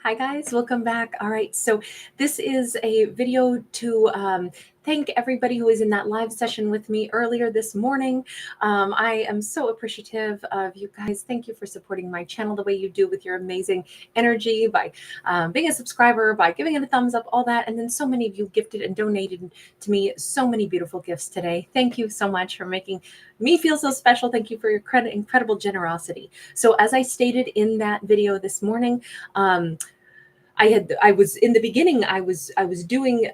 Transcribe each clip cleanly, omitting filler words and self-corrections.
Hi guys, welcome back. All right, so this is a video to thank everybody who was in that live session with me earlier this morning. I am so appreciative of you guys. Thank you for supporting my channel the way you do with your amazing energy, by being a subscriber, by giving it a thumbs up, all that. And then so many of you gifted and donated to me so many beautiful gifts today. Thank you so much for making me feel so special. Thank you for your incredible generosity. So as I stated in that video this morning, I was in the beginning, I was doing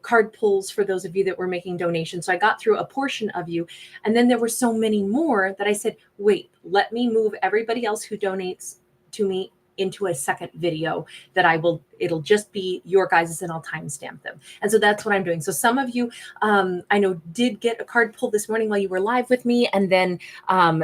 card pulls for those of you that were making donations. So I got through a portion of you, and then there were so many more that I said, wait, let me move everybody else who donates to me into a second video that it'll just be your guys's, and I'll timestamp them. And so that's what I'm doing. So some of you, I know, did get a card pull this morning while you were live with me, and then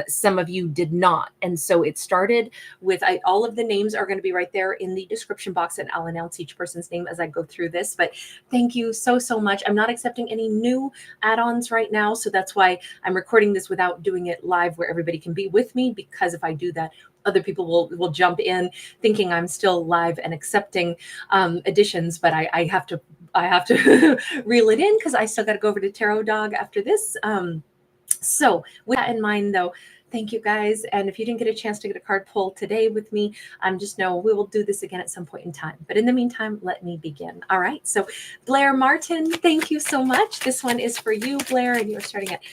some of you did not. And so it started with, all of the names are going to be right there in the description box, and I'll announce each person's name as I go through this. But thank you so much. I'm not accepting any new add-ons right now, so that's why I'm recording this without doing it live where everybody can be with me, because if I do that, other people will jump in thinking I'm still live and accepting additions, but I have to reel it in because I still got to go over to Tarot Dog after this. So with that in mind, though, thank you guys. And if you didn't get a chance to get a card pull today with me, just know we will do this again at some point in time. But in the meantime, let me begin. All right. So Blair Martin, thank you so much. This one is for you, Blair, and you're starting at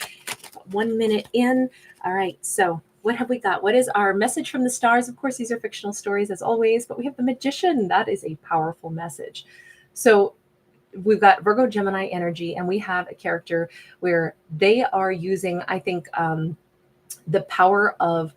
1 minute in. All right. So what have we got? What is our message from the stars? Of course, these are fictional stories as always, but we have the Magician. That is a powerful message. So we've got Virgo Gemini energy, and we have a character where they are using, I think, the power of,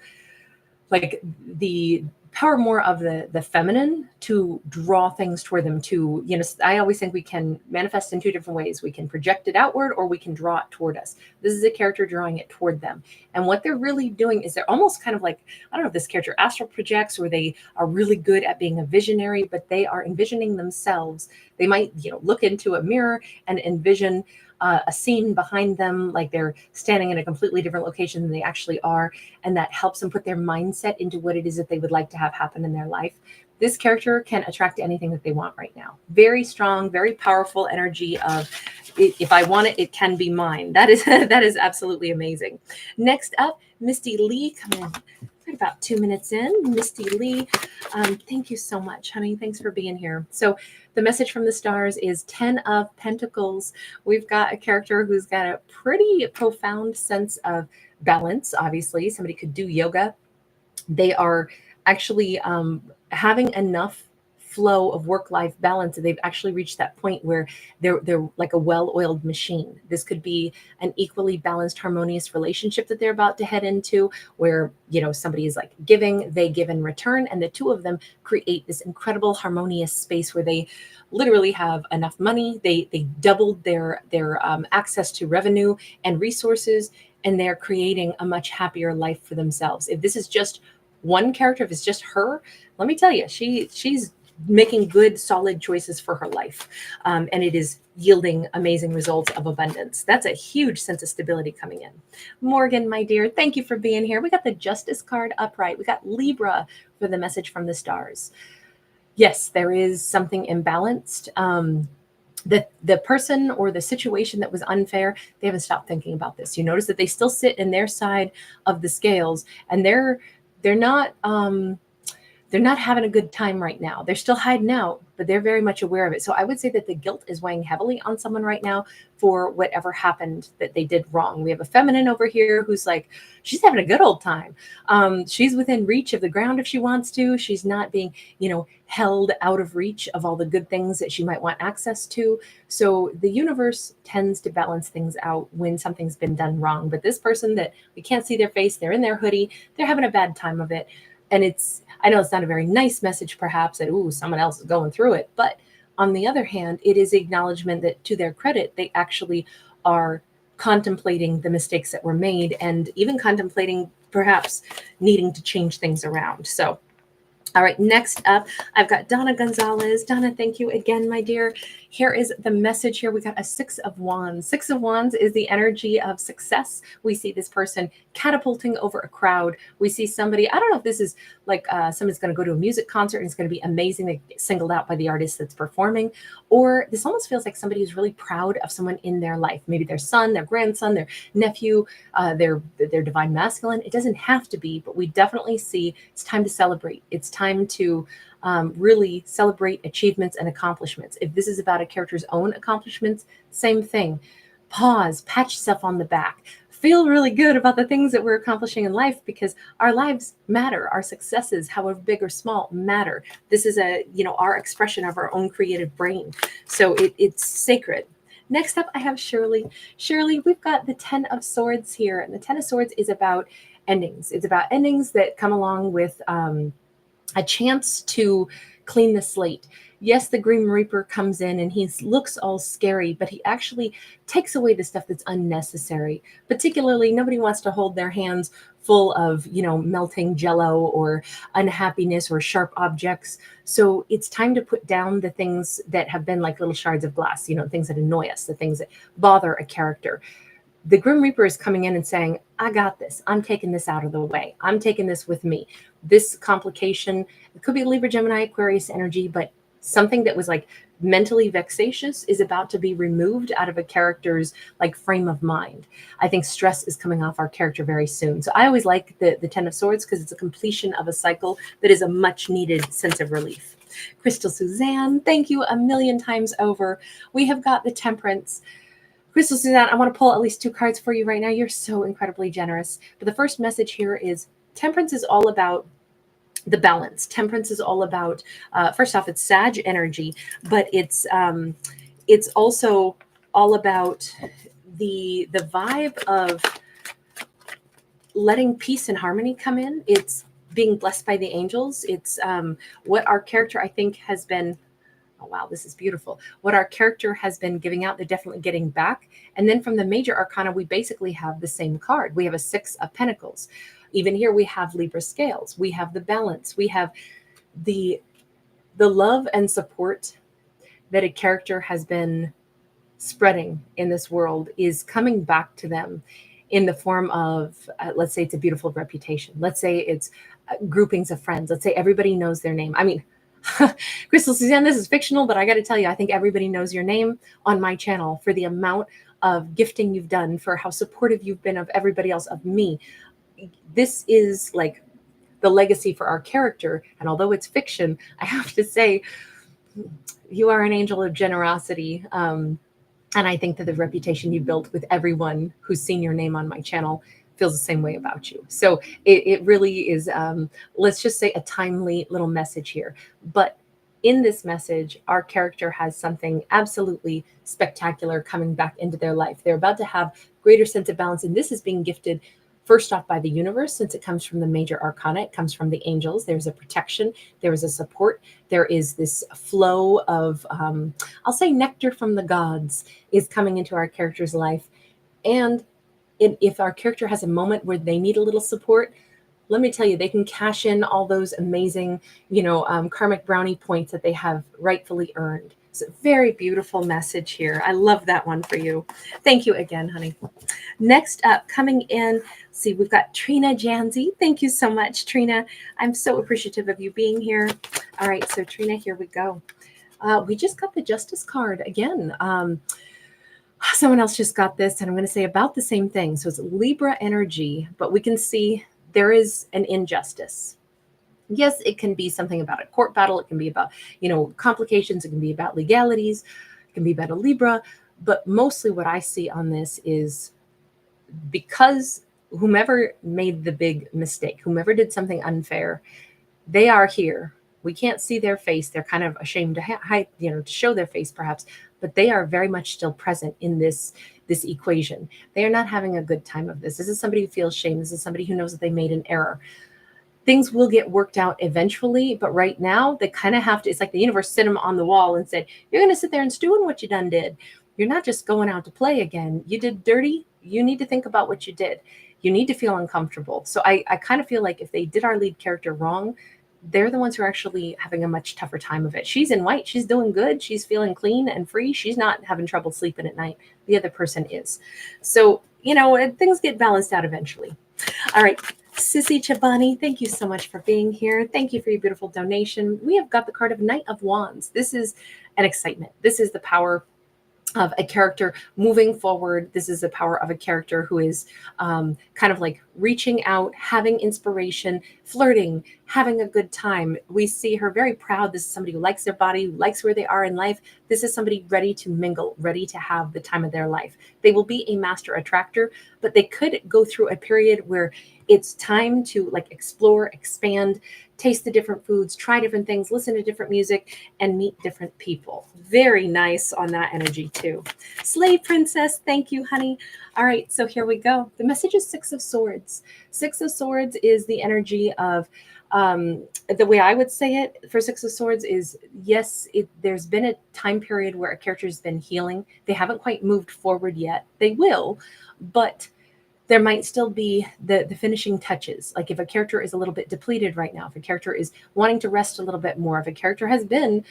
like, the power more of the feminine to draw things toward them. To, I always think we can manifest in two different ways. We can project it outward, or we can draw it toward us. This is a character drawing it toward them. And what they're really doing is they're almost kind of like, I don't know if this character astral projects, or they are really good at being a visionary, but they are envisioning themselves. They might, look into a mirror and envision a scene behind them, like they're standing in a completely different location than they actually are. And that helps them put their mindset into what it is that they would like to have happen in their life. This character can attract anything that they want right now. Very strong, very powerful energy of, if I want it, it can be mine. That is absolutely amazing. Next up, Misty Lee, coming in right about 2 minutes in. Misty Lee, thank you so much, honey. Thanks for being here. So the message from the stars is 10 of Pentacles. We've got a character who's got a pretty profound sense of balance. Obviously, somebody could do yoga. They are actually having enough flow of work-life balance. They've actually reached that point where they're like a well-oiled machine. This could be an equally balanced, harmonious relationship that they're about to head into, where somebody is like giving, they give in return, and the two of them create this incredible harmonious space where they literally have enough money. They doubled their access to revenue and resources, and they're creating a much happier life for themselves. If this is just one character, if it's just her, let me tell you, she's making good, solid choices for her life. And it is yielding amazing results of abundance. That's a huge sense of stability coming in. Morgan, my dear, thank you for being here. We got the Justice card upright. We got Libra for the message from the stars. Yes, there is something imbalanced. The person or the situation that was unfair, they haven't stopped thinking about this. You notice that they still sit in their side of the scales, and they're not having a good time right now. They're still hiding out, but they're very much aware of it. So I would say that the guilt is weighing heavily on someone right now for whatever happened that they did wrong. We have a feminine over here who's like, she's having a good old time. She's within reach of the ground if she wants to. She's not being, held out of reach of all the good things that she might want access to. So the universe tends to balance things out when something's been done wrong. But this person that we can't see their face, they're in their hoodie, they're having a bad time of it. And I know it's not a very nice message, perhaps, that, ooh, someone else is going through it. But on the other hand, it is acknowledgement that, to their credit, they actually are contemplating the mistakes that were made, and even contemplating perhaps needing to change things around. So All right, next up, I've got Donna Gonzales. Donna, thank you again, my dear. Here is the message here. We got a 6 of Wands. 6 of Wands is the energy of success. We see this person catapulting over a crowd. We see somebody, I don't know if this is like somebody's going to go to a music concert and it's going to be amazing. They get singled out by the artist that's performing. Or this almost feels like somebody who's really proud of someone in their life. Maybe their son, their grandson, their nephew, their divine masculine. It doesn't have to be, but we definitely see it's time to celebrate. It's time to really celebrate achievements and accomplishments. If this is about a character's own accomplishments, same thing. Pause, pat yourself on the back. Feel really good about the things that we're accomplishing in life because our lives matter. Our successes, however big or small, matter. This is our expression of our own creative brain. So it's sacred. Next up, I have Shirley. Shirley, we've got the 10 of Swords here. And the 10 of Swords is about endings. It's about endings that come along with a chance to clean the slate. Yes, the Grim Reaper comes in and he looks all scary, but he actually takes away the stuff that's unnecessary. Particularly, nobody wants to hold their hands full of, melting jello or unhappiness or sharp objects. So it's time to put down the things that have been like little shards of glass, things that annoy us, the things that bother a character. The Grim Reaper is coming in and saying, I got this. I'm taking this out of the way. I'm taking this with me. This complication, it could be Libra, Gemini, Aquarius energy, but something that was like mentally vexatious is about to be removed out of a character's like frame of mind. I think stress is coming off our character very soon. So I always like the 10 of Swords because it's a completion of a cycle that is a much needed sense of relief. Cystal Suzzanne, thank you a million times over. We have got the Temperance. Cystal Suzzanne, I want to pull at least 2 cards for you right now. You're so incredibly generous. But the first message here is Temperance is all about the balance. Temperance is all about, first off, it's Sag energy, but it's also all about the vibe of letting peace and harmony come in. It's being blessed by the angels. It's what our character, I think, has been. Oh, wow, this is beautiful. What our character has been giving out, they're definitely getting back. And then from the major arcana, we basically have the same card. We have a 6 of Pentacles. Even here, we have Libra scales. We have the balance. We have the love and support that a character has been spreading in this world is coming back to them in the form of, let's say it's a beautiful reputation. Let's say it's groupings of friends. Let's say everybody knows their name. I mean, Cystal Suzzanne, this is fictional, but I got to tell you, I think everybody knows your name on my channel for the amount of gifting you've done, for how supportive you've been of everybody else, of me. This is like the legacy for our character. And although it's fiction, I have to say, you are an angel of generosity. And I think that the reputation you built with everyone who's seen your name on my channel feels the same way about you. So it really is, let's just say, a timely little message here. But in this message, our character has something absolutely spectacular coming back into their life. They're about to have greater sense of balance. And this is being gifted first off by the universe, since it comes from the major arcana, it comes from the angels. There's a protection, there is a support, there is this flow of, I'll say nectar from the gods is coming into our character's life. And if our character has a moment where they need a little support, let me tell you, they can cash in all those amazing, karmic brownie points that they have rightfully earned. It's a very beautiful message here. I love that one for you. Thank you again, honey. Next up, coming in, see, we've got TrinaJanze. Thank you so much, Trina. I'm so appreciative of you being here. All right, so Trina, here we go. We just got the Justice card again. Someone else just got this, and I'm going to say about the same thing. So it's Libra energy, but we can see there is an injustice. Yes, it can be something about a court battle. It can be about, complications. It can be about legalities. It can be about a Libra. But mostly what I see on this is because whomever made the big mistake, whomever did something unfair, they are here. We can't see their face. They're kind of ashamed to hide, to show their face perhaps, but they are very much still present in this equation. They are not having a good time of this. This is somebody who feels shame. This is somebody who knows that they made an error. Things will get worked out eventually, but right now they kind of have to, it's like the universe set them on the wall and said, you're going to sit there and stew in what you done did. You're not just going out to play again. You did dirty. You need to think about what you did. You need to feel uncomfortable. So I kind of feel like if they did our lead character wrong, they're the ones who are actually having a much tougher time of it. She's in white. She's doing good. She's feeling clean and free. She's not having trouble sleeping at night. The other person is. So, things get balanced out eventually. All right. Sisi Chabbani, thank you so much for being here. Thank you for your beautiful donation. We have got the card of Knight of Wands. This is an excitement. This is the power of a character moving forward. This is the power of a character who is kind of like reaching out, having inspiration, flirting, having a good time. We see her very proud. This is somebody who likes their body, who likes where they are in life. This is somebody ready to mingle, ready to have the time of their life. They will be a master attractor, but they could go through a period where it's time to like explore, expand, taste the different foods, try different things, listen to different music, and meet different people. Very nice on that energy too. Slave Princess, thank you, honey. All right, so here we go. The message is Six of Swords. Six of Swords is the energy of, the way I would say it for Six of Swords is, yes, there's been a time period where a character's been healing. They haven't quite moved forward yet. They will, but there might still be the finishing touches. Like if a character is a little bit depleted right now, if a character is wanting to rest a little bit more, if a character has been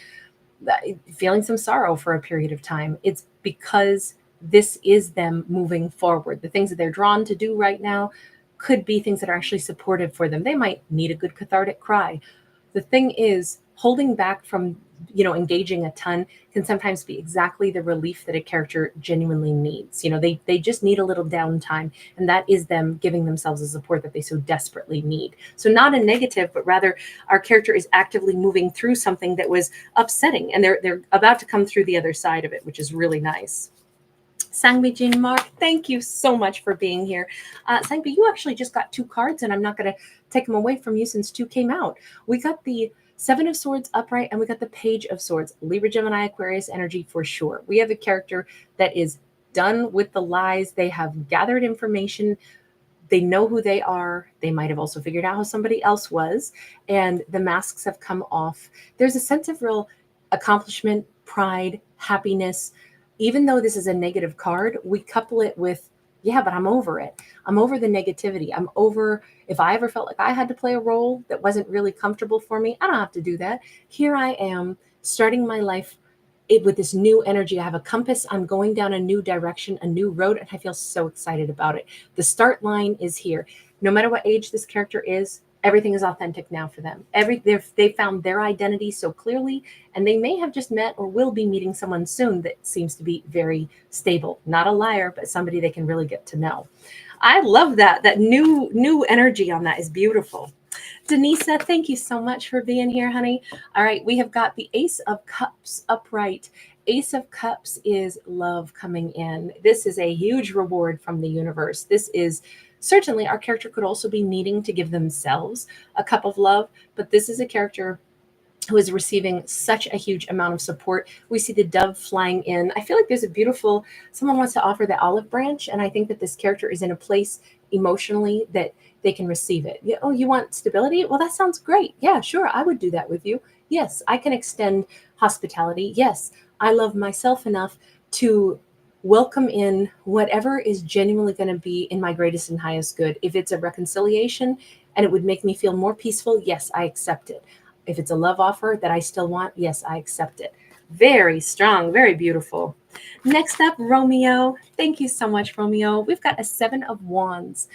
feeling some sorrow for a period of time, it's because this is them moving forward. The things that they're drawn to do right now could be things that are actually supportive for them. They might need a good cathartic cry. The thing is, holding back from engaging a ton can sometimes be exactly the relief that a character genuinely needs. They just need a little downtime, and that is them giving themselves the support that they so desperately need. So not a negative, but rather our character is actively moving through something that was upsetting, and they're about to come through the other side of it, which is really nice. Sange Marc, thank you so much for being here. Sange, you actually just got 2 cards, and I'm not going to take them away from you since 2 came out. We got the Seven of Swords upright, and we got the Page of Swords. Libra, Gemini, Aquarius energy for sure. We have a character that is done with the lies. They have gathered information. They know who they are. They might have also figured out how somebody else was, and the masks have come off. There's a sense of real accomplishment, pride, happiness. Even though this is a negative card, we couple it with, yeah, but I'm over it. I'm over the negativity. I'm over, if I ever felt like I had to play a role that wasn't really comfortable for me, I don't have to do that. Here I am starting my life with this new energy. I have a compass. I'm going down a new direction, a new road, and I feel so excited about it. The start line is here. No matter what age this character is, everything is authentic now for them. They found their identity so clearly, and they may have just met or will be meeting someone soon that seems to be very stable. Not a liar, but somebody they can really get to know. I love that. That new energy on that is beautiful. Denisa, thank you so much for being here, honey. All right, we have got the Ace of Cups upright. Ace of Cups is love coming in. This is a huge reward from the universe. This is certainly, our character could also be needing to give themselves a cup of love, but this is a character who is receiving such a huge amount of support. We see the dove flying in. I feel like there's a beautiful, someone wants to offer the olive branch, and I think that this character is in a place emotionally that they can receive it. Oh, you want stability? Well, that sounds great. Yeah, sure, I would do that with you. Yes, I can extend hospitality. Yes, I love myself enough to welcome in whatever is genuinely going to be in my greatest and highest good. If it's a reconciliation and it would make me feel more peaceful, yes, I accept it. If it's a love offer that I still want, yes, I accept it. Very strong, very beautiful. Next up, Romeo. Thank you so much, Romeo. We've got a 7 of Wands.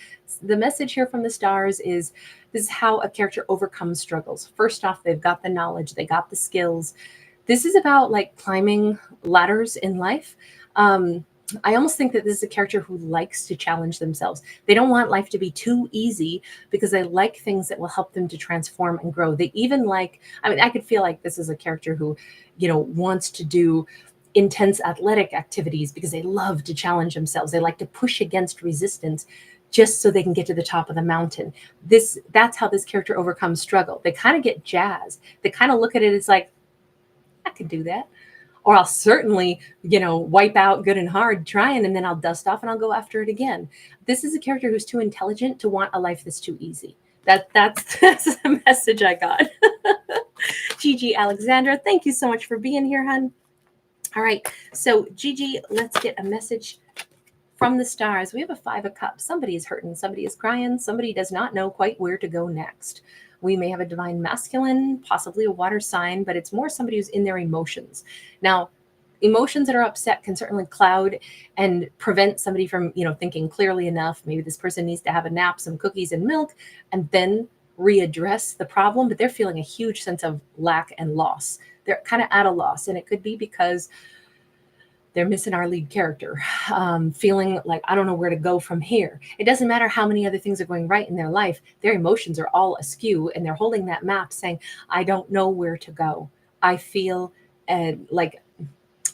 The message here from the stars is this is how a character overcomes struggles. First off, they've got the knowledge, they got the skills. This is about like climbing ladders in life. I almost think that this is a character who likes to challenge themselves. They don't want life to be too easy because they like things that will help them to transform and grow. They even like, I could feel like this is a character who, wants to do intense athletic activities because they love to challenge themselves. They like to push against resistance just so they can get to the top of the mountain. That's how this character overcomes struggle. They kind of get jazzed. They kind of look at it as like, I could do that. Or I'll certainly, wipe out good and hard trying, and then I'll dust off and I'll go after it again. This is a character who's too intelligent to want a life that's too easy. That's the message I got. Gigi Alexandra, thank you so much for being here, hon. All right, so Gigi, let's get a message from the stars. We have a 5 of Cups. Somebody is hurting, somebody is crying, somebody does not know quite where to go next. We may have a divine masculine, possibly a water sign, but it's more somebody who's in their emotions. Now, emotions that are upset can certainly cloud and prevent somebody from, thinking clearly enough. Maybe this person needs to have a nap, some cookies and milk, and then readdress the problem, but they're feeling a huge sense of lack and loss. They're kind of at a loss, and it could be because they're missing our lead character, feeling like, I don't know where to go from here. It doesn't matter how many other things are going right in their life. Their emotions are all askew, and they're holding that map saying, I don't know where to go. I feel like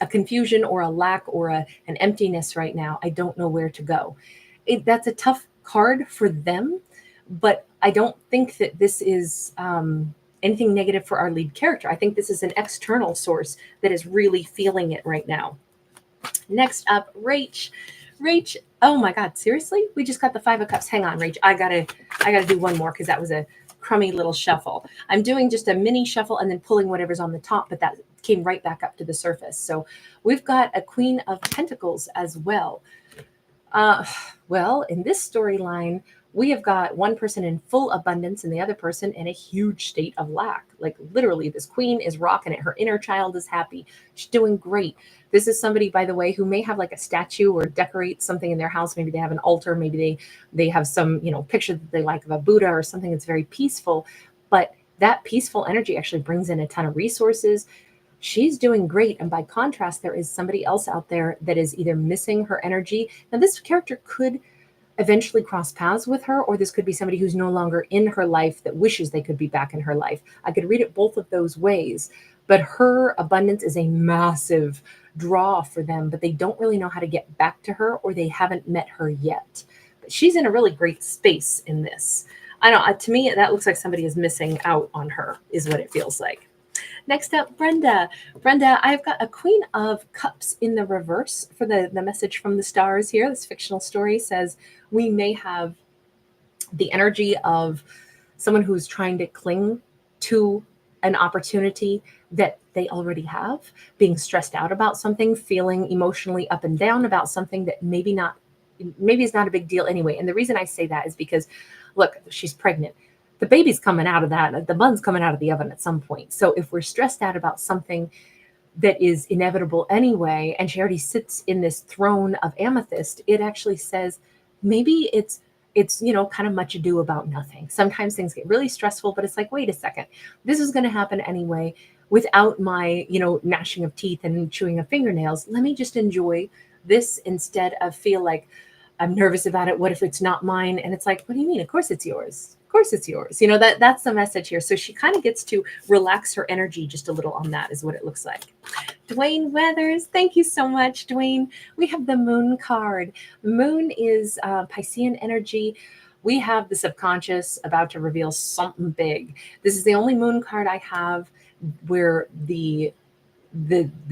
a confusion or a lack or an emptiness right now. I don't know where to go. That's a tough card for them, but I don't think that this is anything negative for our lead character. I think this is an external source that is really feeling it right now. Next up, Rach. Rach, oh my God, seriously? We just got the 5 of Cups. Hang on, Rach. I gotta do one more because that was a crummy little shuffle. I'm doing just a mini shuffle and then pulling whatever's on the top, but that came right back up to the surface. So we've got a Queen of Pentacles as well. Well, in this storyline, we have got one person in full abundance and the other person in a huge state of lack. Like literally, this queen is rocking it. Her inner child is happy. She's doing great. This is somebody, by the way, who may have like a statue or decorate something in their house. Maybe they have an altar. Maybe they have some, picture that they like of a Buddha or something that's very peaceful. But that peaceful energy actually brings in a ton of resources. She's doing great. And by contrast, there is somebody else out there that is either missing her energy. Now, this character could eventually cross paths with her, or this could be somebody who's no longer in her life that wishes they could be back in her life. I could read it both of those ways, but her abundance is a massive draw for them, but they don't really know how to get back to her, or they haven't met her yet. But she's in a really great space in this. I don't know, to me, that looks like somebody is missing out on her, is what it feels like. Next up, Brenda. Brenda, I've got a Queen of Cups in the reverse for the message from the stars here. This fictional story says we may have the energy of someone who's trying to cling to an opportunity that they already have, being stressed out about something, feeling emotionally up and down about something that maybe is not a big deal anyway. And the reason I say that is because, look, she's pregnant. The baby's coming out of that. The bun's coming out of the oven at some point. So if we're stressed out about something that is inevitable anyway, and she already sits in this throne of amethyst, it actually says maybe it's kind of much ado about nothing. Sometimes things get really stressful, but it's like, wait a second, this is going to happen anyway without my, gnashing of teeth and chewing of fingernails. Let me just enjoy this instead of feel like I'm nervous about it. What if it's not mine? And it's like, what do you mean? Of course it's yours. Of course it's yours. That's the message here. So she kind of gets to relax her energy just a little on that, is what it looks like. Dwayne Weathers, thank you so much, Dwayne. We have the Moon card. Moon is Piscean energy. We have the subconscious about to reveal something big. This is the only Moon card I have where the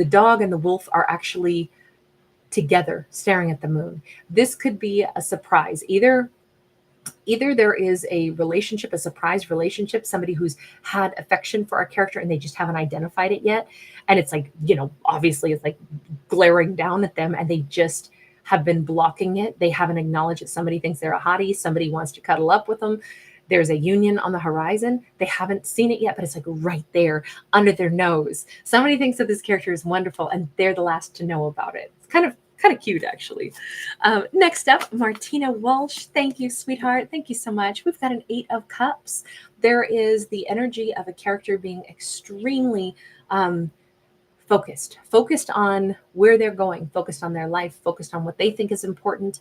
dog and the wolf are actually together staring at the moon. This could be a surprise. Either there is a relationship, a surprise relationship, somebody who's had affection for our character and they just haven't identified it yet. And it's like, obviously it's like glaring down at them and they just have been blocking it. They haven't acknowledged that somebody thinks they're a hottie. Somebody wants to cuddle up with them. There's a union on the horizon. They haven't seen it yet, but it's like right there under their nose. Somebody thinks that this character is wonderful and they're the last to know about it. It's kind of cute, actually. Next up, Martina Walsh. Thank you, sweetheart. Thank you so much. We've got an 8 of Cups. There is the energy of a character being extremely focused on where they're going, focused on their life, focused on what they think is important,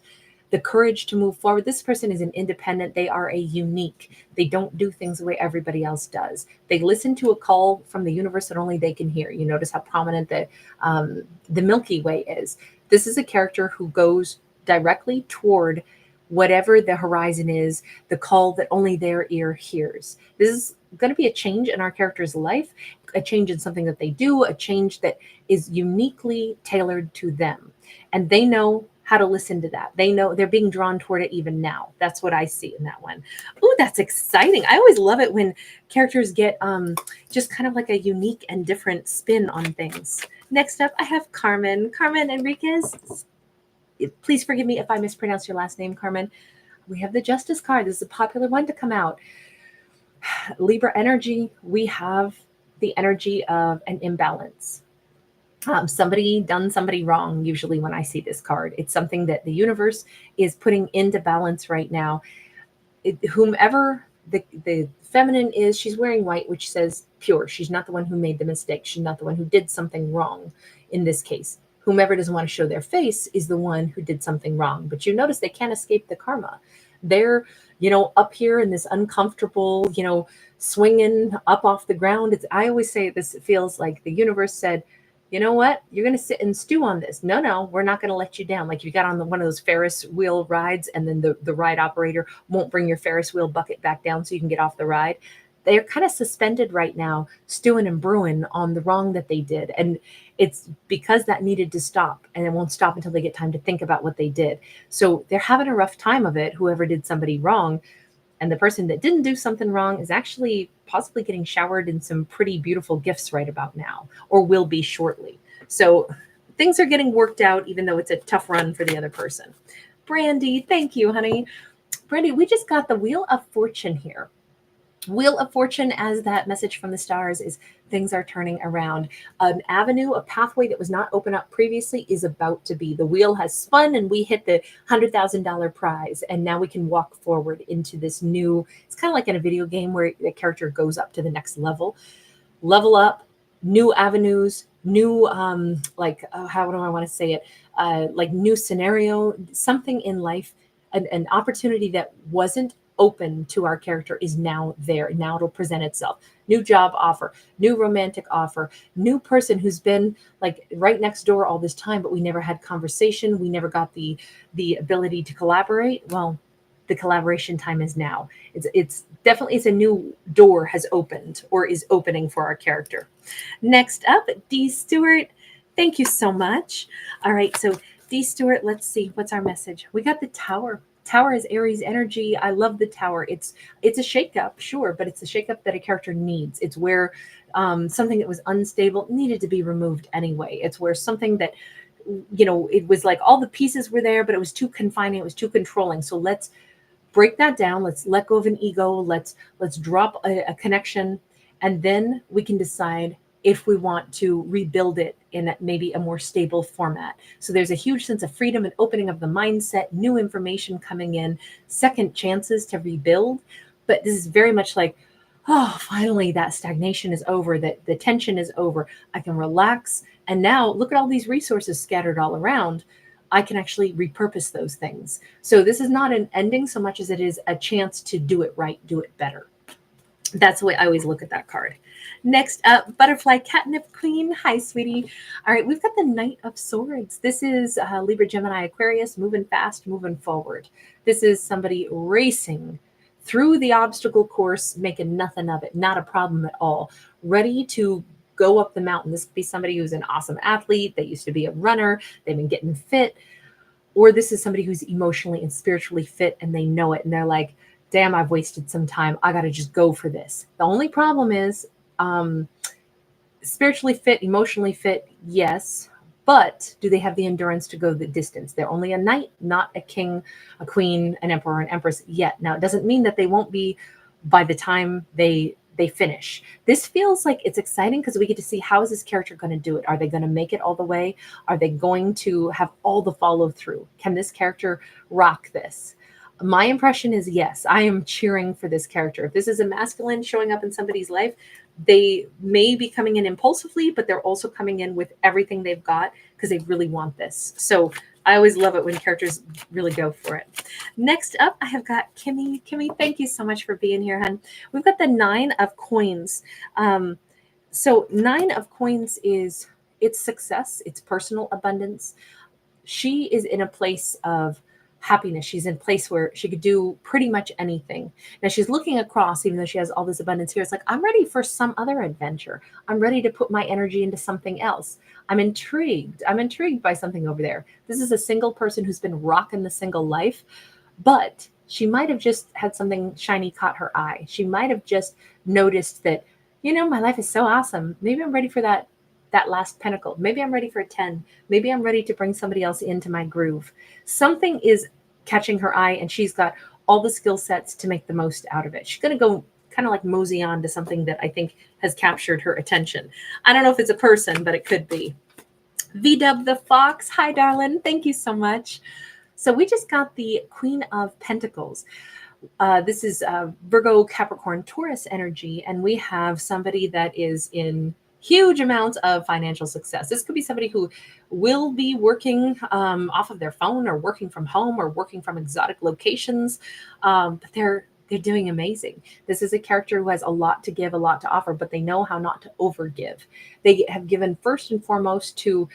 the courage to move forward. This person is an independent. They are a unique. They don't do things the way everybody else does. They listen to a call from the universe that only they can hear. You notice how prominent the Milky Way is. This is a character who goes directly toward whatever the horizon is, the call that only their ear hears. This is going to be a change in our character's life, a change in something that they do, a change that is uniquely tailored to them. And they know how to listen to that. They know they're being drawn toward it even now. That's what I see in that one. Ooh, that's exciting. I always love it when characters get just kind of like a unique and different spin on things. Next up, I have Carmen Enrique. Please forgive me if I mispronounce your last name, Carmen. We have the Justice card. This is a popular one to come out. Libra energy, we have the energy of an imbalance. Somebody done somebody wrong. Usually when I see this card, it's something that the universe is putting into balance right now. Whomever the feminine is, she's wearing white, which says pure. She's not the one who made the mistake. She's not the one who did something wrong in this case. Whomever doesn't want to show their face is the one who did something wrong. But you notice they can't escape the karma. They're, up here in this uncomfortable, swinging up off the ground. I always say this feels like the universe said, you know what? You're going to sit and stew on this. No, we're not going to let you down. Like you got on one of those Ferris wheel rides and then the ride operator won't bring your Ferris wheel bucket back down so you can get off the ride. They're kind of suspended right now, stewing and brewing on the wrong that they did. And it's because that needed to stop, and it won't stop until they get time to think about what they did. So they're having a rough time of it, whoever did somebody wrong. And the person that didn't do something wrong is actually possibly getting showered in some pretty beautiful gifts right about now, or will be shortly. So things are getting worked out, even though it's a tough run for the other person. Brandy, thank you, honey. Brandy, we just got the Wheel of Fortune here. Wheel of Fortune, as that message from the stars, is things are turning around. An avenue, a pathway that was not open up previously is about to be. The wheel has spun and we hit the $100,000 prize. And now we can walk forward into this new, it's kind of like in a video game where the character goes up to the next level up, new avenues, new, how do I want to say it? Like new scenario, something in life, an opportunity that wasn't open to our character is now there. Now it'll present itself. New job offer, new romantic offer, new person who's been like right next door all this time, but we never had conversation. We never got the ability to collaborate. Well, the collaboration time is now. It's definitely, it's a new door has opened or is opening for our character. Next up, D. Stewart. Thank you so much. All right, so D. Stewart, let's see, what's our message? We got the Tower. Tower is Aries energy. I love the Tower. It's a shakeup, sure, but it's a shakeup that a character needs. It's where something that was unstable needed to be removed anyway. It's where something that, it was like all the pieces were there, but it was too confining. It was too controlling. So let's break that down. Let's let go of an ego. Let's drop a connection, and then we can decide if we want to rebuild it in maybe a more stable format. So there's a huge sense of freedom and opening of the mindset, new information coming in, second chances to rebuild. But this is very much like, oh, finally that stagnation is over, that the tension is over. I can relax. And now look at all these resources scattered all around. I can actually repurpose those things. So this is not an ending so much as it is a chance to do it right, do it better. That's the way I always look at that card. Next up, Butterfly Catnip Queen. Hi, sweetie. All right, we've got the Knight of Swords. This is Libra, Gemini, Aquarius, moving fast, moving forward. This is somebody racing through the obstacle course, making nothing of it, not a problem at all, ready to go up the mountain. This could be somebody who's an awesome athlete. They used to be a runner. They've been getting fit. Or this is somebody who's emotionally and spiritually fit, and they know it. And they're like, damn, I've wasted some time. I got to just go for this. The only problem is spiritually fit, emotionally fit, yes. But do they have the endurance to go the distance? They're only a knight, not a king, a queen, an emperor, an empress yet. Now, it doesn't mean that they won't be by the time they finish. This feels like it's exciting because we get to see, how is this character going to do it? Are they going to make it all the way? Are they going to have all the follow through? Can this character rock this? My impression is yes. I am cheering for this character. If this is a masculine showing up in somebody's life, they may be coming in impulsively, but they're also coming in with everything they've got because they really want this. So I always love it when characters really go for it. Next up, I have got Kimmy. Kimmy, thank you so much for being here, hon. We've got the 9 of Coins. So 9 of Coins is, it's success, it's personal abundance. She is in a place of happiness. She's in a place where she could do pretty much anything. Now she's looking across, even though she has all this abundance here. It's like, I'm ready for some other adventure. I'm ready to put my energy into something else. I'm intrigued. I'm intrigued by something over there. This is a single person who's been rocking the single life, but she might have just had something shiny caught her eye. She might have just noticed that, my life is so awesome. Maybe I'm ready for that last pinnacle. Maybe I'm ready for a 10. Maybe I'm ready to bring somebody else into my groove. Something is catching her eye, and she's got all the skill sets to make the most out of it. She's going to go kind of like mosey on to something that I think has captured her attention. I don't know if it's a person, but it could be. VDubtheFox, hi darling, thank you so much. So we just got the Queen of Pentacles. This is Virgo, Capricorn, Taurus energy, and we have somebody that is in huge amounts of financial success. This could be somebody who will be working off of their phone, or working from home, or working from exotic locations, but they're doing amazing. This is a character who has a lot to give, a lot to offer, but they know how not to overgive. They have given first and foremost to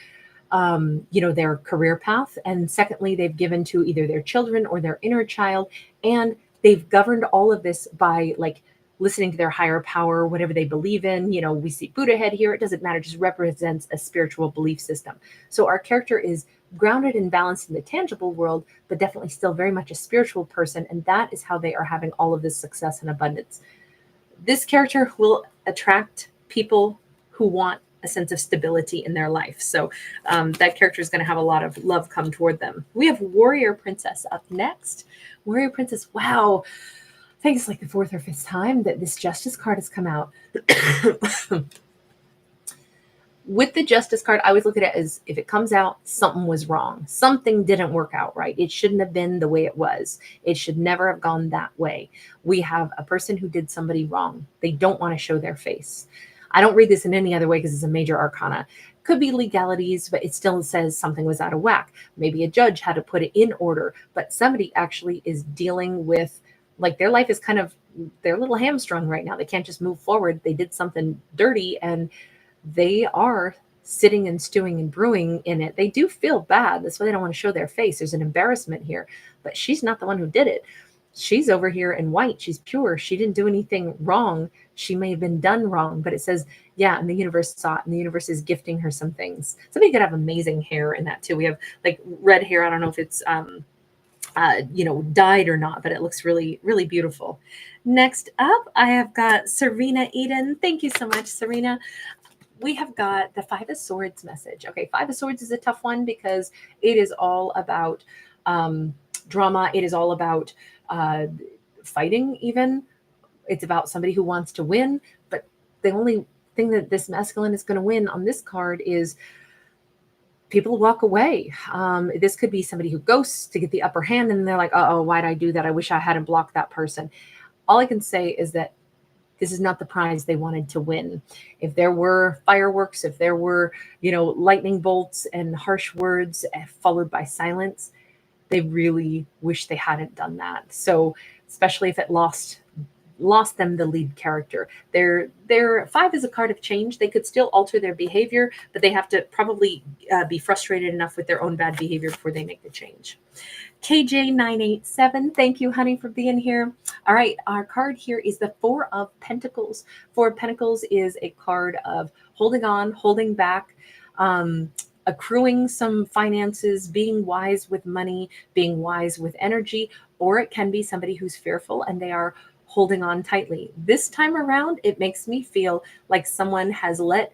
their career path, and secondly, they've given to either their children or their inner child, and they've governed all of this by like listening to their higher power, whatever they believe in. We see Buddha head here. It doesn't matter, just represents a spiritual belief system. So our character is grounded and balanced in the tangible world, but definitely still very much a spiritual person. And that is how they are having all of this success and abundance. This character will attract people who want a sense of stability in their life. So that character is going to have a lot of love come toward them. We have Warrior Princess up next. Warrior Princess, wow. I think it's like the 4th or 5th time that this Justice card has come out. With the Justice card, I always look at it as, if it comes out, something was wrong. Something didn't work out right. It shouldn't have been the way it was. It should never have gone that way. We have a person who did somebody wrong. They don't want to show their face. I don't read this in any other way because it's a major arcana. Could be legalities, but it still says something was out of whack. Maybe a judge had to put it in order, but somebody actually is dealing with, like, their life is kind of, they're a little hamstrung right now. They can't just move forward. They did something dirty and they are sitting and stewing and brewing in it. They do feel bad. That's why they don't want to show their face. There's an embarrassment here, but she's not the one who did it. She's over here in white. She's pure. She didn't do anything wrong. She may have been done wrong, but it says, yeah, and the universe saw it, and the universe is gifting her some things. Somebody could have amazing hair in that too. We have like red hair. I don't know if it's, dyed or not, but it looks really, really beautiful. Next up, I have got Serena Eden. Thank you so much, Serena. We have got the 5 of Swords message. Okay, 5 of Swords is a tough one because it is all about drama. It is all about fighting even. It's about somebody who wants to win, but the only thing that this masculine is going to win on this card is people walk away. This could be somebody who ghosts to get the upper hand, and they're like, oh, why'd I do that? I wish I hadn't blocked that person. All I can say is that this is not the prize they wanted to win. If there were fireworks, if there were, lightning bolts and harsh words followed by silence, they really wish they hadn't done that. So especially if it lost them the lead character. Their 5 is a card of change. They could still alter their behavior, but they have to probably be frustrated enough with their own bad behavior before they make the change. KJ987, thank you, honey, for being here. All right, our card here is the 4 of Pentacles. 4 of Pentacles is a card of holding on, holding back, accruing some finances, being wise with money, being wise with energy, or it can be somebody who's fearful and they are holding on tightly. This time around, it makes me feel like someone has let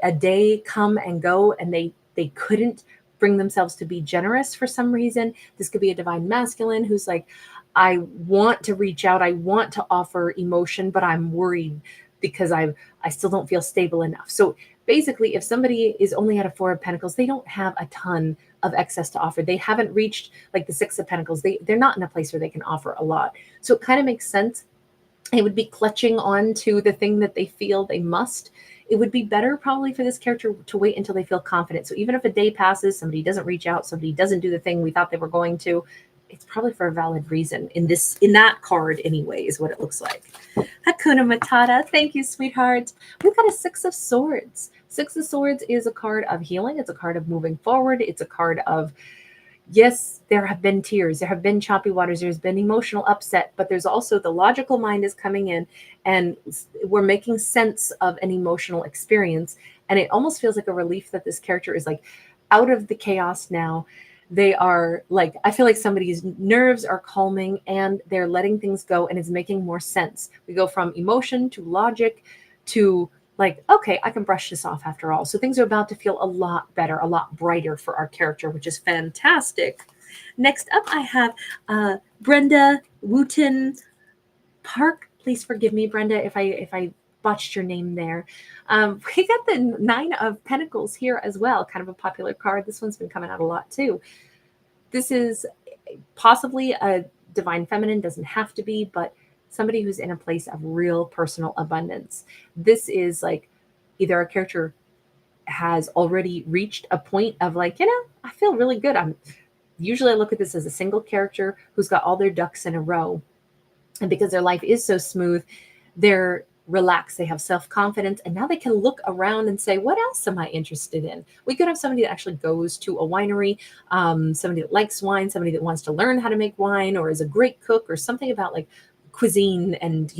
a day come and go and they couldn't bring themselves to be generous for some reason. This could be a divine masculine who's like, I want to reach out. I want to offer emotion, but I'm worried because I still don't feel stable enough. So basically, if somebody is only at a 4 of Pentacles, they don't have a ton of excess to offer. They haven't reached like the 6 of Pentacles. They're not in a place where they can offer a lot. So it kind of makes sense. It would be clutching on to the thing that they feel they must. It would be better probably for this character to wait until they feel confident. So even if a day passes, somebody doesn't reach out, somebody doesn't do the thing we thought they were going to, it's probably for a valid reason. In that card anyway is what it looks like. Hakuna Matata, thank you, sweetheart. We've got a 6 of Swords. 6 of Swords is a card of healing. It's a card of moving forward. It's a card of, yes, there have been tears. There have been choppy waters. There's been emotional upset, but there's also the logical mind is coming in and we're making sense of an emotional experience. And it almost feels like a relief that this character is like out of the chaos now. They are like, I feel like somebody's nerves are calming and they're letting things go and it's making more sense. We go from emotion to logic to like, okay, I can brush this off after all. So things are about to feel a lot better, a lot brighter for our character, which is fantastic. Next up, I have Brenda, Wooten, Please forgive me, Brenda, if I botched your name there. We got the Nine of Pentacles here as well, kind of a popular card. This one's been coming out a lot too. This is possibly a divine feminine, doesn't have to be, but somebody who's in a place of real personal abundance. This is like either a character has already reached a point of like, I feel really good. Usually I look at this as a single character who's got all their ducks in a row. And because their life is so smooth, they're relaxed, they have self-confidence, and now they can look around and say, what else am I interested in? We could have somebody that actually goes to a winery, somebody that likes wine, somebody that wants to learn how to make wine, or is a great cook, or something about like cuisine and,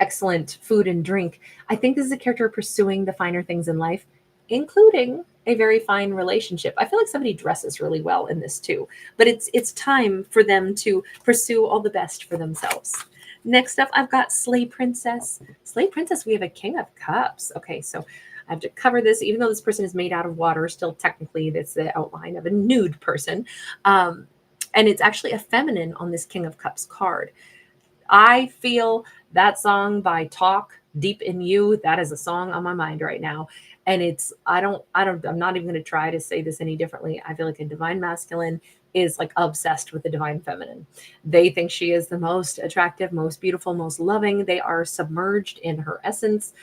excellent food and drink. I think this is a character pursuing the finer things in life, including a very fine relationship. I feel like somebody dresses really well in this too, but it's time for them to pursue all the best for themselves. Next up, I've got Slay Princess. Slay Princess, we have a King of Cups. Okay, so I have to cover this, even though this person is made out of water, still technically that's the outline of a nude person. And it's actually a feminine on this King of Cups card. I feel that song by Talk, Deep in You, that is a song on my mind right now. And I'm not even going to try to say this any differently. I feel like a divine masculine is like obsessed with the divine feminine. They think she is the most attractive, most beautiful, most loving. They are submerged in her essence.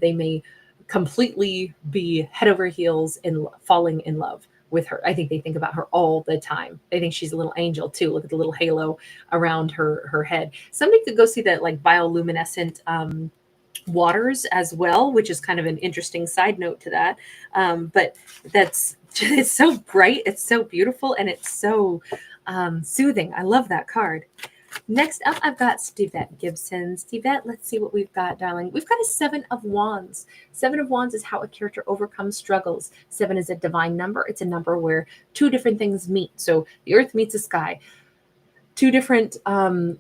They may completely be head over heels in falling in love with her. I think they think about her all the time. They think she's a little angel too. Look at the little halo around her head. Somebody could go see that like bioluminescent waters as well, which is kind of an interesting side note to that. But it's so bright, it's so beautiful, and it's so soothing. I love that card. Next up, I've got Stevette Gibson. Stevette, let's see what we've got, darling. We've got a 7 of Wands. 7 of Wands is how a character overcomes struggles. 7 is a divine number. It's a number where two different things meet. So the earth meets the sky. Two different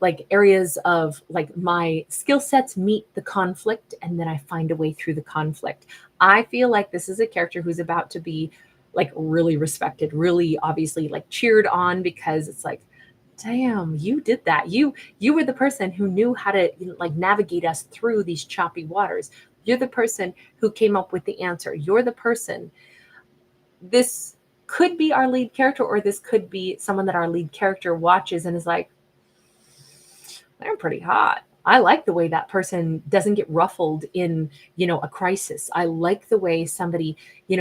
like areas of like my skill sets meet the conflict, and then I find a way through the conflict. I feel like this is a character who's about to be like really respected, really obviously like cheered on, because it's like, damn, you did that. You were the person who knew how to like navigate us through these choppy waters. You're the person who came up with the answer. You're the person. This could be our lead character, or this could be someone that our lead character watches and is like, they're pretty hot. I like the way that person doesn't get ruffled in, a crisis. I like the way somebody,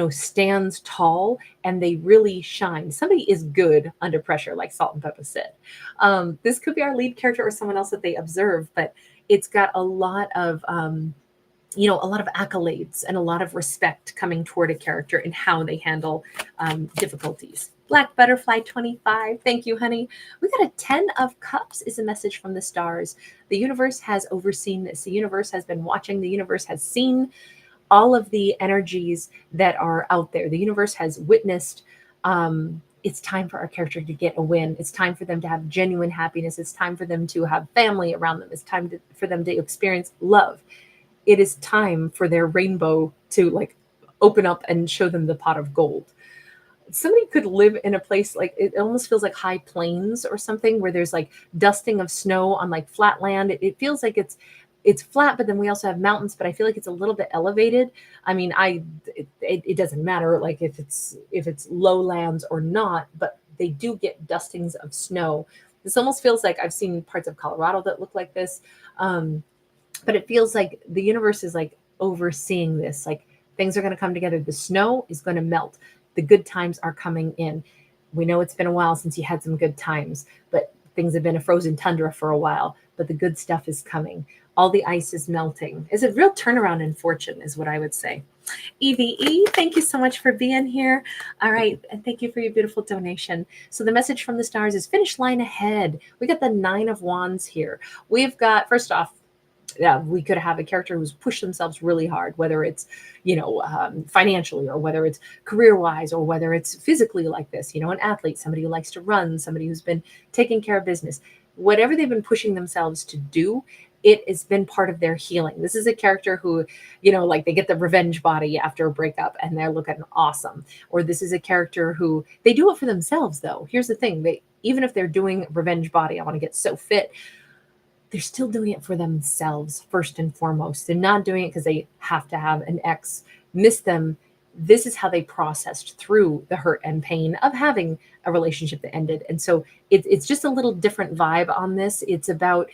stands tall and they really shine. Somebody is good under pressure, like Salt and Pepper said. This could be our lead character or someone else that they observe, but it's got a lot of, a lot of accolades and a lot of respect coming toward a character and how they handle difficulties. Black Butterfly 25. Thank you, honey. We got a 10 of Cups is a message from the stars. The universe has overseen this. The universe has been watching. The universe has seen all of the energies that are out there. The universe has witnessed. It's time for our character to get a win. It's time for them to have genuine happiness. It's time for them to have family around them. It's time for them to experience love. It is time for their rainbow to like open up and show them the pot of gold. Somebody could live in a place like it almost feels like high plains or something, where there's like dusting of snow on like flat land. It feels like it's flat, but then we also have mountains, but I feel like it's a little bit elevated. I mean, it doesn't matter like if it's lowlands or not, but they do get dustings of snow. This almost feels like I've seen parts of Colorado that look like this. But it feels like the universe is like overseeing this. Like things are going to come together. The snow is going to melt. The good times are coming in. We know it's been a while since you had some good times, but things have been a frozen tundra for a while, but the good stuff is coming. All the ice is melting. It's a real turnaround in fortune is what I would say. Evie E, thank you so much for being here. All right, and thank you for your beautiful donation. So the message from the stars is finish line ahead. We got the 9 of Wands here. We've got, first off, we could have a character who's pushed themselves really hard, whether it's, financially, or whether it's career-wise, or whether it's physically like this, an athlete, somebody who likes to run, somebody who's been taking care of business. Whatever they've been pushing themselves to do, it has been part of their healing. This is a character who, like they get the revenge body after a breakup and they're looking awesome. Or this is a character who, they do it for themselves though. Here's the thing, even if they're doing revenge body, I want to get so fit, they're still doing it for themselves first and foremost. They're not doing it because they have to have an ex miss them. This is how they processed through the hurt and pain of having a relationship that ended. And so it's just a little different vibe on this. It's about,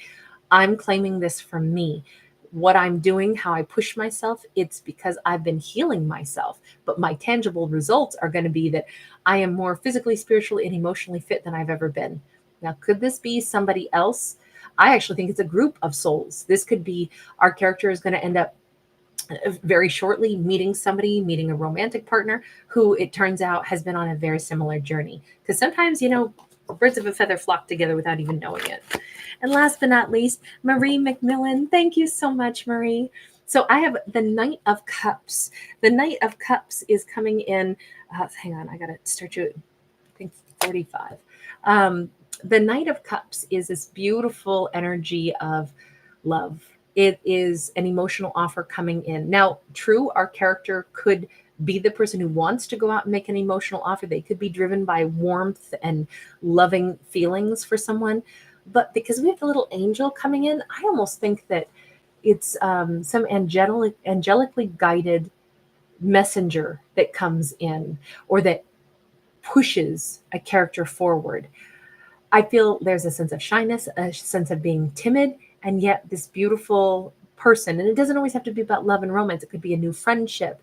I'm claiming this for me. What I'm doing, how I push myself, it's because I've been healing myself. But my tangible results are going to be that I am more physically, spiritually, and emotionally fit than I've ever been. Now, could this be somebody else? I actually think it's a group of souls. This could be, our character is going to end up very shortly meeting somebody, meeting a romantic partner who it turns out has been on a very similar journey. Because sometimes, birds of a feather flock together without even knowing it. And last but not least, Marie MacMillan. Thank you so much, Marie. So I have the Knight of Cups. The Knight of Cups is coming in. Hang on, I got to start you at, I think, 45. The Knight of Cups is this beautiful energy of love. It is an emotional offer coming in. Now, true, our character could be the person who wants to go out and make an emotional offer. They could be driven by warmth and loving feelings for someone. But because we have the little angel coming in, I almost think that it's some angelically guided messenger that comes in, or that pushes a character forward. I feel there's a sense of shyness, a sense of being timid, and yet this beautiful person, and it doesn't always have to be about love and romance. It could be a new friendship,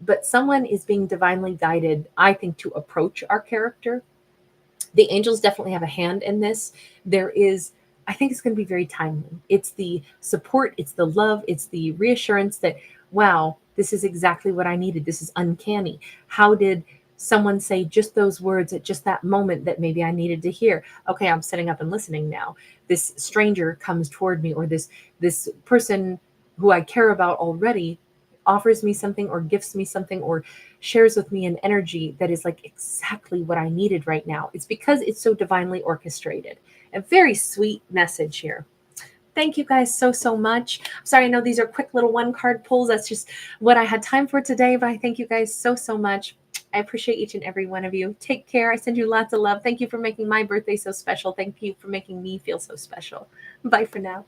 but someone is being divinely guided, I think, to approach our character. The angels definitely have a hand in this. I think it's going to be very timely. It's the support, it's the love, it's the reassurance that, wow, this is exactly what I needed. This is uncanny. How did someone say just those words at just that moment that maybe I needed to hear? Okay, I'm sitting up and listening now. This stranger comes toward me, or this person who I care about already offers me something, or gifts me something, or shares with me an energy that is like exactly what I needed right now. It's because it's so divinely orchestrated. A very sweet message here. Thank you guys so much. Sorry, I know these are quick little one card pulls. That's just what I had time for today, but I thank you guys so much. I appreciate each and every one of you. Take care. I send you lots of love. Thank you for making my birthday so special. Thank you for making me feel so special. Bye for now.